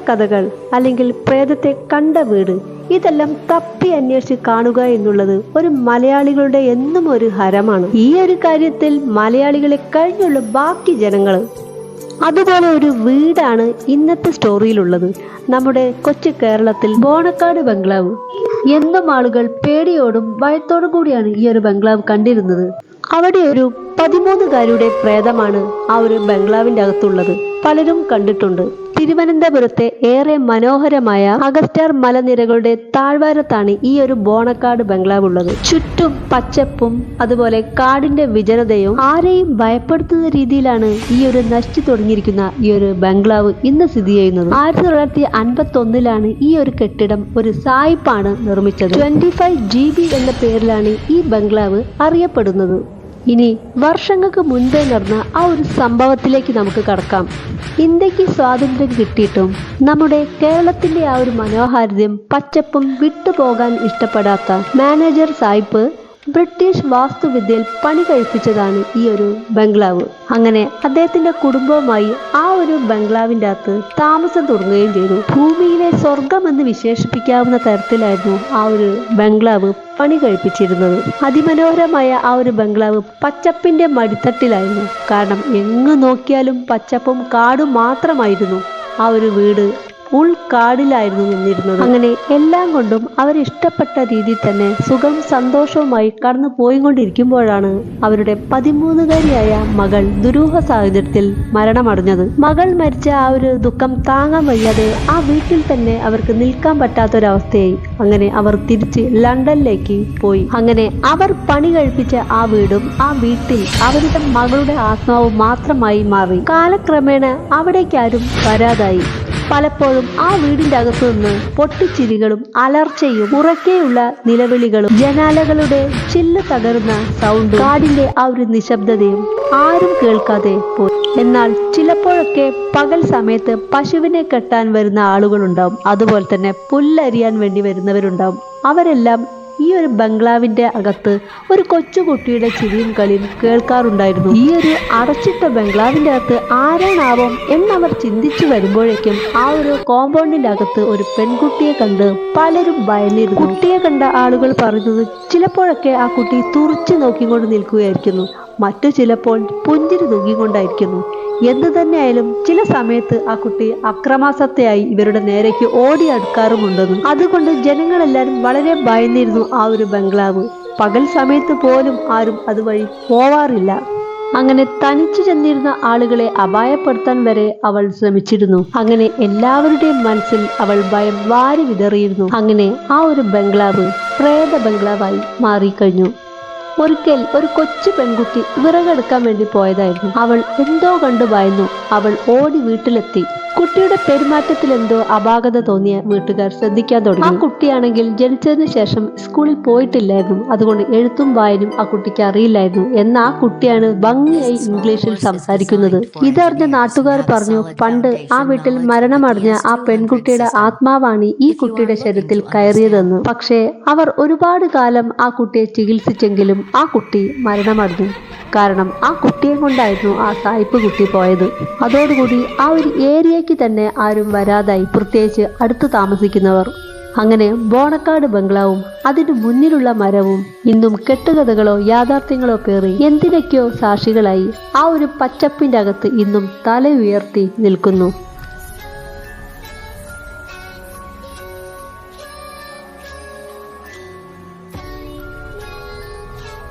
കഥകൾ അല്ലെങ്കിൽ പ്രേതത്തെ കണ്ട വീട് ഇതെല്ലാം തപ്പി അന്വേഷിച്ച് കാണുക എന്നുള്ളത് ഒരു മലയാളികളുടെ എന്നും ഒരു ഹരമാണ്. ഈ ഒരു കാര്യത്തിൽ മലയാളികളെ കഴിഞ്ഞുള്ള ബാക്കി ജനങ്ങൾ. അതുപോലെ ഒരു വീടാണ് ഇന്നത്തെ സ്റ്റോറിയിലുള്ളത്. നമ്മുടെ കൊച്ചു കേരളത്തിൽ ബോണക്കാട് ബംഗ്ലാവ്. എന്നും ആളുകൾ പേടിയോടും ഭയത്തോടും കൂടിയാണ് ഈ ഒരു ബംഗ്ലാവ് കണ്ടിരുന്നത്. അവിടെ ഒരു 13കാരിയുടെ പ്രേതമാണ് ആ ഒരു ബംഗ്ലാവിന്റെ അകത്തുള്ളത്. പലരും കണ്ടിട്ടുണ്ട്. തിരുവനന്തപുരത്തെ ഏറെ മനോഹരമായ അഗസ്റ്റാർ മലനിരകളുടെ താഴ്വാരത്താണ് ഈ ഒരു ബോണക്കാട് ബംഗ്ലാവ് ഉള്ളത്. ചുറ്റും പച്ചപ്പും അതുപോലെ കാടിന്റെ വിജനതയും ആരെയും ഭയപ്പെടുത്തുന്ന രീതിയിലാണ് ഈ ഒരു നശിച്ചു തുടങ്ങിയിരിക്കുന്ന ഈ ഒരു ബംഗ്ലാവ് ഇന്ന് സ്ഥിതി ചെയ്യുന്നത്. 1951 ഈ ഒരു കെട്ടിടം ഒരു സായിപ്പാണ് നിർമ്മിച്ചത്. 25 GB എന്ന പേരിലാണ് ഈ ബംഗ്ലാവ് അറിയപ്പെടുന്നത്. ഇനി വർഷങ്ങൾക്ക് മുൻപേ നടന്ന ആ ഒരു സംഭവത്തിലേക്ക് നമുക്ക് കടക്കാം. ഇന്ത്യക്ക് സ്വാതന്ത്ര്യം കിട്ടിയിട്ടും നമ്മുടെ കേരളത്തിന്റെ ആ ഒരു മനോഹാരിതയും പച്ചപ്പും വിട്ടുപോകാൻ ഇഷ്ടപ്പെടാത്ത മാനേജർ സായിപ്പ് ബ്രിട്ടീഷ് വാസ്തുവിദ്യയിൽ പണി കഴിപ്പിച്ചതാണ് ഈ ഒരു ബംഗ്ലാവ്. അങ്ങനെ അദ്ദേഹത്തിന്റെ കുടുംബവുമായി ആ ഒരു ബംഗ്ലാവിന്റെ അകത്ത് താമസം തുടങ്ങുകയും ചെയ്തു. ഭൂമിയിലെ സ്വർഗം എന്ന് വിശേഷിപ്പിക്കാവുന്ന തരത്തിലായിരുന്നു ആ ഒരു ബംഗ്ലാവ് പണി കഴിപ്പിച്ചിരുന്നത്. അതിമനോഹരമായ ആ ഒരു ബംഗ്ലാവ് പച്ചപ്പിന്റെ മടിത്തട്ടിലായിരുന്നു. കാരണം എങ്ങു നോക്കിയാലും പച്ചപ്പും കാടും മാത്രമായിരുന്നു. ആ ഒരു വീട് ഉൾക്കാടിലായിരുന്നു നിന്നിരുന്നത്. അങ്ങനെ എല്ലാം കൊണ്ടും അവരിഷ്ടപ്പെട്ട രീതിയിൽ തന്നെ സുഖം സന്തോഷവുമായി കടന്നു പോയിക്കൊണ്ടിരിക്കുമ്പോഴാണ് അവരുടെ 13കാരിയായ മകൾ ദുരൂഹ സാഹചര്യത്തിൽ മരണമടഞ്ഞത്. മകൾ മരിച്ച ആ ഒരു ദുഃഖം താങ്ങാൻ വയ്യാതെ ആ വീട്ടിൽ തന്നെ അവർക്ക് നിൽക്കാൻ പറ്റാത്തൊരവസ്ഥയായി. അങ്ങനെ അവർ തിരിച്ച് ലണ്ടനിലേക്ക് പോയി. അങ്ങനെ അവർ പണി കഴിപ്പിച്ച ആ വീടും ആ വീട്ടിൽ അവരുടെ മകളുടെ ആത്മാവ് മാത്രമായി മാറി. കാലക്രമേണ അവിടേക്കാരും വരാതായി. പലപ്പോഴും ആ വീടിന്റെ അകത്തു നിന്ന് പൊട്ടിച്ചിരികളും അലർച്ചയും ഉറക്കെയുള്ള നിലവിളികളും ജനാലകളുടെ ചില്ല് തകരുന്ന സൗണ്ടും കാടിന്റെ ആ ഒരു നിശബ്ദതയും ആരും കേൾക്കാതെ പോയി. എന്നാൽ ചിലപ്പോഴൊക്കെ പകൽ സമയത്ത് പശുവിനെ കെട്ടാൻ വരുന്ന ആളുകളുണ്ടാവും. അതുപോലെ തന്നെ പുല്ലരിയാൻ വേണ്ടി വരുന്നവരുണ്ടാവും. അവരെല്ലാം ഈ ഒരു ബംഗ്ലാവിന്റെ അകത്ത് ഒരു കൊച്ചുകുട്ടിയുടെ ചിരിയും കളിയും കേൾക്കാറുണ്ടായിരുന്നു. ഈ ഒരു അടച്ചിട്ട ബംഗ്ലാവിന്റെ അകത്ത് ആരാണാവും എന്നവർ ചിന്തിച്ചു വരുമ്പോഴേക്കും ആ ഒരു കോമ്പൗണ്ടിന്റെ അകത്ത് ഒരു പെൺകുട്ടിയെ കണ്ട് പലരും ഭയന്നിരുന്നു. കുട്ടിയെ കണ്ട ആളുകൾ പറയുന്നത് ചിലപ്പോഴൊക്കെ ആ കുട്ടി തുറിച്ചു നോക്കിക്കൊണ്ട് നിൽക്കുകയായിരിക്കുന്നു, മറ്റു ചിലപ്പോൾ പുഞ്ചിരി തൂങ്ങിക്കൊണ്ടായിരിക്കുന്നു. എന്തു തന്നെയായാലും ചില സമയത്ത് ആ കുട്ടി അക്രമാസക്തയായി ഇവരുടെ നേരേക്ക് ഓടി അടുക്കാറുമുണ്ടെന്ന്. അതുകൊണ്ട് ജനങ്ങളെല്ലാവരും വളരെ ഭയന്നിരുന്നു ആ ഒരു ബംഗ്ലാവ്. പകൽ സമയത്ത് പോലും ആരും അതുവഴി പോവാറില്ല. അങ്ങനെ തനിച്ചു ചെന്നിരുന്ന ആളുകളെ അപായപ്പെടുത്താൻ വരെ അവൾ ശ്രമിച്ചിരുന്നു. അങ്ങനെ എല്ലാവരുടെയും മനസ്സിൽ അവൾ ഭയം വാരി വിതറിയിരുന്നു. അങ്ങനെ ആ ഒരു ബംഗ്ലാവ് പ്രേത ബംഗ്ലാവായി മാറിക്കഴിഞ്ഞു. ഒരിക്കൽ ഒരു കൊച്ചു പെൺകുട്ടി വിറകെടുക്കാൻ വേണ്ടി പോയതായിരുന്നു. അവൾ എന്തോ കണ്ടു ഭയന്നു. അവൾ ഓടി വീട്ടിലെത്തി. കുട്ടിയുടെ പെരുമാറ്റത്തിൽ എന്തോ അപാകത തോന്നിയ വീട്ടുകാർ ശ്രദ്ധിക്കാൻ തുടങ്ങി. ആ കുട്ടിയാണെങ്കിൽ ജനിച്ചതിന് ശേഷം സ്കൂളിൽ പോയിട്ടില്ലായിരുന്നു. അതുകൊണ്ട് എഴുത്തും വായനയും ആ കുട്ടിക്ക് അറിയില്ലായിരുന്നു. എന്നാൽ ആ കുട്ടിയാണ് ഭംഗിയായി ഇംഗ്ലീഷിൽ സംസാരിക്കുന്നത്. ഇതറിഞ്ഞ നാട്ടുകാർ പറഞ്ഞു, പണ്ട് ആ വീട്ടിൽ മരണമടഞ്ഞ ആ പെൺകുട്ടിയുടെ ആത്മാവാണ് ഈ കുട്ടിയുടെ ശരീരത്തിൽ കയറിയതെന്ന്. പക്ഷേ അവർ ഒരുപാട് കാലം ആ കുട്ടിയെ ചികിത്സിച്ചെങ്കിലും ആ കുട്ടി മരണമടഞ്ഞു. കാരണം ആ കുട്ടിയെ കൊണ്ടായിരുന്നു ആ സായിപ്പ് കുട്ടി പോയത്. അതോടുകൂടി ആ ഒരു ഏരിയയ്ക്ക് തന്നെ ആരും വരാതായി, പ്രത്യേകിച്ച് അടുത്ത് താമസിക്കുന്നവർ. അങ്ങനെ ബോണക്കാട് ബംഗ്ലാവും അതിനു മുന്നിലുള്ള മരവും ഇന്നും കെട്ടുകഥകളോ യാഥാർത്ഥ്യങ്ങളോ പേറി എന്തിനൊക്കെയോ സാക്ഷികളായി ആ ഒരു പച്ചപ്പിന്റെ അകത്ത് ഇന്നും തല ഉയർത്തി നിൽക്കുന്നു.